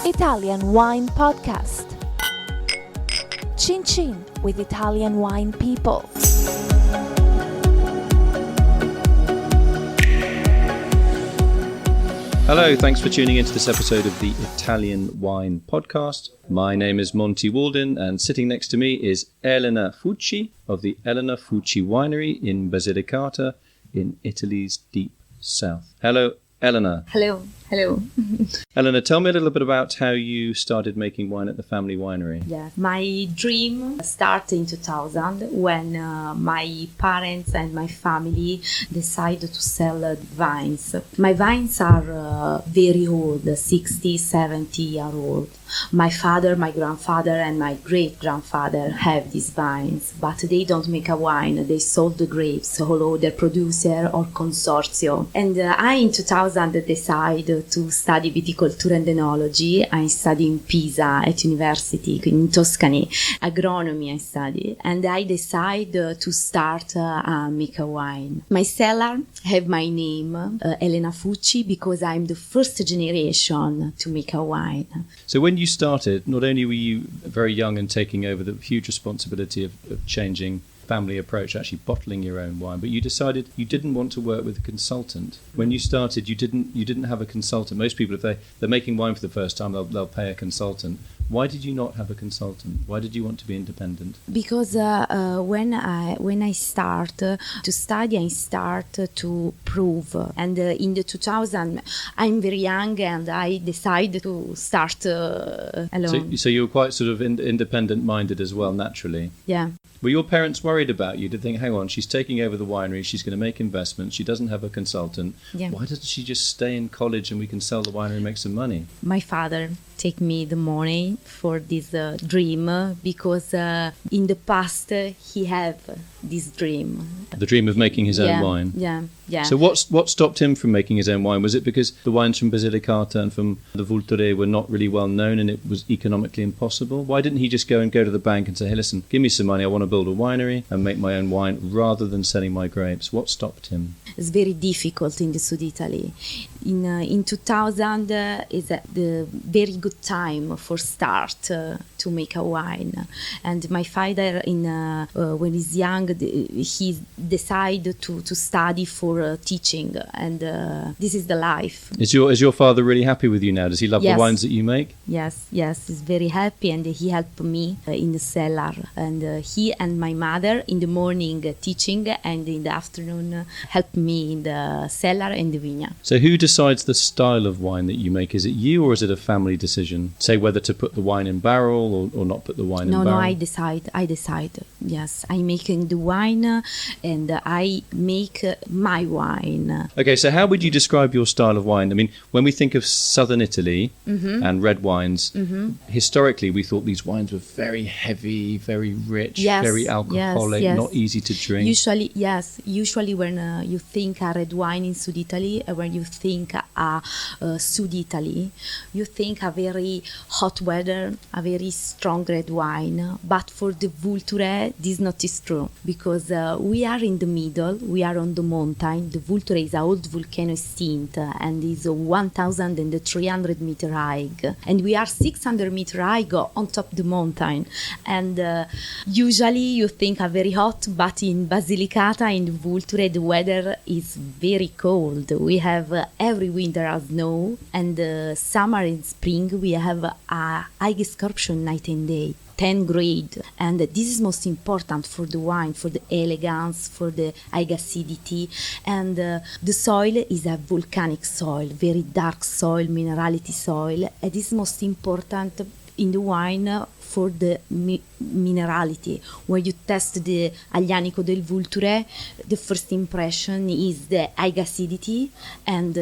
Italian Wine Podcast. Cin Cin with Italian wine people. Hello, thanks for tuning into this episode of the Italian Wine Podcast. My name is Monty Waldin, and sitting next to me is Elena Fucci of the Elena Fucci Winery in Basilicata in Italy's deep south. Hello, Elena. Hello. Elena, tell me a little bit about how you started making wine at the family winery. Yeah, my dream started in 2000 when my parents and my family decided to sell vines. My vines are very old, 60, 70 year old. My father, my grandfather and my great-grandfather have these vines, but they don't make a wine. They sold the grapes, although they're producer or consortio. And I, in 2000, decided to study viticulture and enology. I study in Pisa at university in Tuscany. Agronomy I study, and I decided to start make a wine. My cellar have my name, Elena Fucci, because I'm the first generation to make a wine. So when you started, not only were you very young and taking over the huge responsibility of changing family approach, actually bottling your own wine, but you decided you didn't want to work with a consultant. When you started, you didn't have a consultant. Most people, if they're making wine for the first time, they'll pay a consultant. Why did you not have a consultant? Why did you want to be independent? Because when I start to study, I start to prove. And in the 2000, I'm very young, and I decided to start alone. So you were quite sort of independent-minded as well, naturally. Yeah. Were your parents worried about you to think, hang on, she's taking over the winery, she's going to make investments, she doesn't have a consultant. Yeah. Why doesn't she just stay in college and we can sell the winery and make some money? My father take me the money for this dream because in the past he have this dream. The dream of making his own wine. Yeah. So what stopped him from making his own wine? Was it because the wines from Basilicata and from the Vulture were not really well known and it was economically impossible? Why didn't he just go to the bank and say, hey, listen, give me some money, I want to build a winery and make my own wine rather than selling my grapes? What stopped him? It's very difficult in the South Italy. In 2000 is the very good time for start to make a wine. And my father, when he's young, he decided to study for teaching, and this is the life. Is your father really happy with you now? Does he love Yes. the wines that you make? Yes, he's very happy, and he helped me in the cellar. And he and my mother in the morning teaching, and in the afternoon helped me in the cellar and the vineyard. So who decides the style of wine that you make? Is it you or is it a family decision? Say whether to put the wine in barrel or not put the wine in barrel? No, I decide. Yes, I'm making the wine and I make my wine. Okay, so how would you describe your style of wine? I mean, when we think of southern Italy and red wines, historically we thought these wines were very heavy, very rich, very alcoholic, not easy to drink. Usually when you think a red wine in South Italy, when you think a South Italy, you think a very hot weather, a very strong red wine. But for the Vulture, this not is true, because we are in the middle, we are on the mountain. The Vulture is an old volcano extinct and is 1,300 meter high, and we are 600 meter high on top of the mountain. And usually you think a very hot, but in Basilicata, in the Vulture, the weather is very cold. We have every winter a snow, and summer and spring we have a high escurption night and day. 10 grade, and this is most important for the wine, for the elegance, for the high acidity. And the soil is a volcanic soil, very dark soil, minerality soil, and this is most important in the wine for the minerality. When you test the Aglianico del Vulture, the first impression is the high acidity and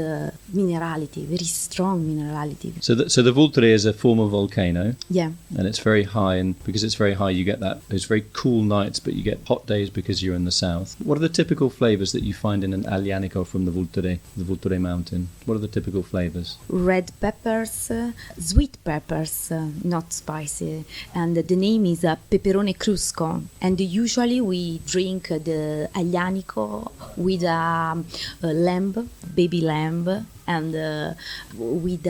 minerality, very strong minerality. So the Vulture is a former volcano. Yeah. And it's very high, and because it's very high, you get those very cool nights, but you get hot days because you're in the south. What are the typical flavors that you find in an Aglianico from the Vulture mountain? What are the typical flavors? Red peppers, sweet peppers, not spicy, and the name is Peperone Crusco. And usually we drink the Aglianico with a lamb, baby lamb, and with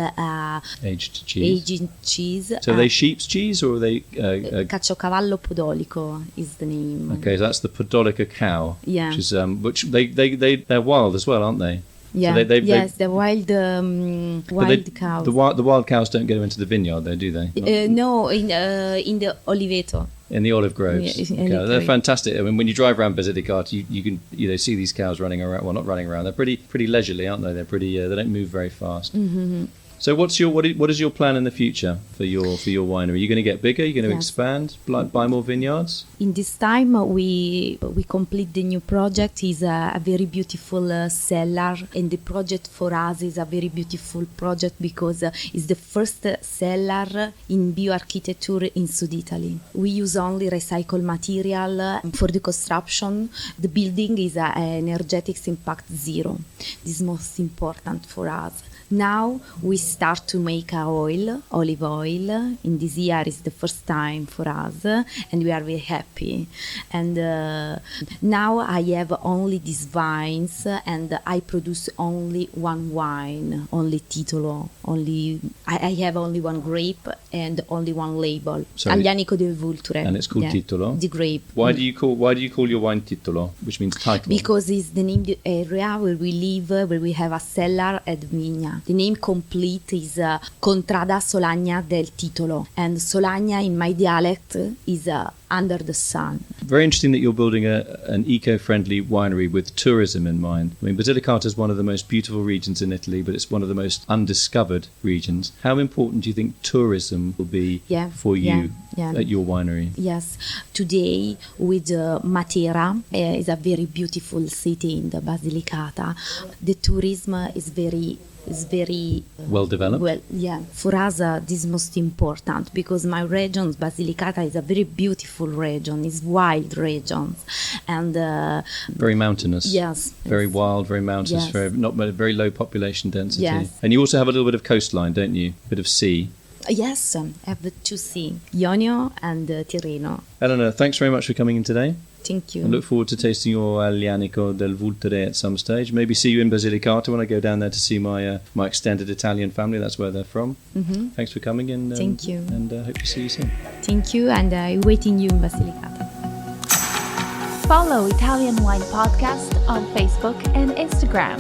Aged cheese. aged cheese. So are they sheep's cheese or are they... Caciocavallo podolico is the name. Okay, so that's the Podolica cow. Yeah. Which they're wild as well, aren't they? Yeah. So yes, the wild cows. The wild cows don't go into the vineyard, though, do they? No, in the Oliveto. In the olive groves. Yeah, Okay, olive they're grove. fantastic. I mean, when you drive around Basilicata, you can see these cows running around. Well, not running around. They're pretty leisurely, aren't they? They're pretty. They don't move very fast. Mm-hmm. So what is your plan in the future for your winery? Are you going to get bigger? Are you going to Yes. expand? Buy more vineyards? In this time, we complete the new project. Is a very beautiful cellar, and the project for us is a very beautiful project because it's the first cellar in bioarchitecture in South Italy. We use only recycled material for the construction. The building is energetics impact zero. This is most important for us. Now we start to make olive oil. In this year is the first time for us, and we are very happy. And now I have only these vines, and I produce only one wine, only Titolo. I have only one grape and only one label. Sorry. Aglianico del Vulture. And it's called Titolo? The grape. Why do you call your wine Titolo, which means title? Because it's the name of the area where we live, where we have a cellar and vigna. The name complete is Contrada Solagna del Titolo, and Solagna in my dialect is under the sun. Very interesting that you're building an eco-friendly winery with tourism in mind. I mean, Basilicata is one of the most beautiful regions in Italy, but it's one of the most undiscovered regions. How important do you think tourism will be for you at your winery? Yes. Today, with Matera, is a very beautiful city in the Basilicata. The tourism is very well developed. Well, yeah. For us, this is most important because my region, Basilicata, is a very beautiful region. It's wild region, and very mountainous. Yes. Very wild, very mountainous. Yes. Very low population density. Yes. And you also have a little bit of coastline, don't you? A bit of sea. Yes, I have two sea, Ionio and Tirreno. Elena, thanks very much for coming in today. Thank you. I look forward to tasting your Aglianico del Vulture at some stage. Maybe see you in Basilicata when I go down there to see my extended Italian family. That's where they're from. Mm-hmm. Thanks for coming in. Thank you. And hope to see you soon. Thank you, and I'm waiting you in Basilicata. Follow Italian Wine Podcast on Facebook and Instagram.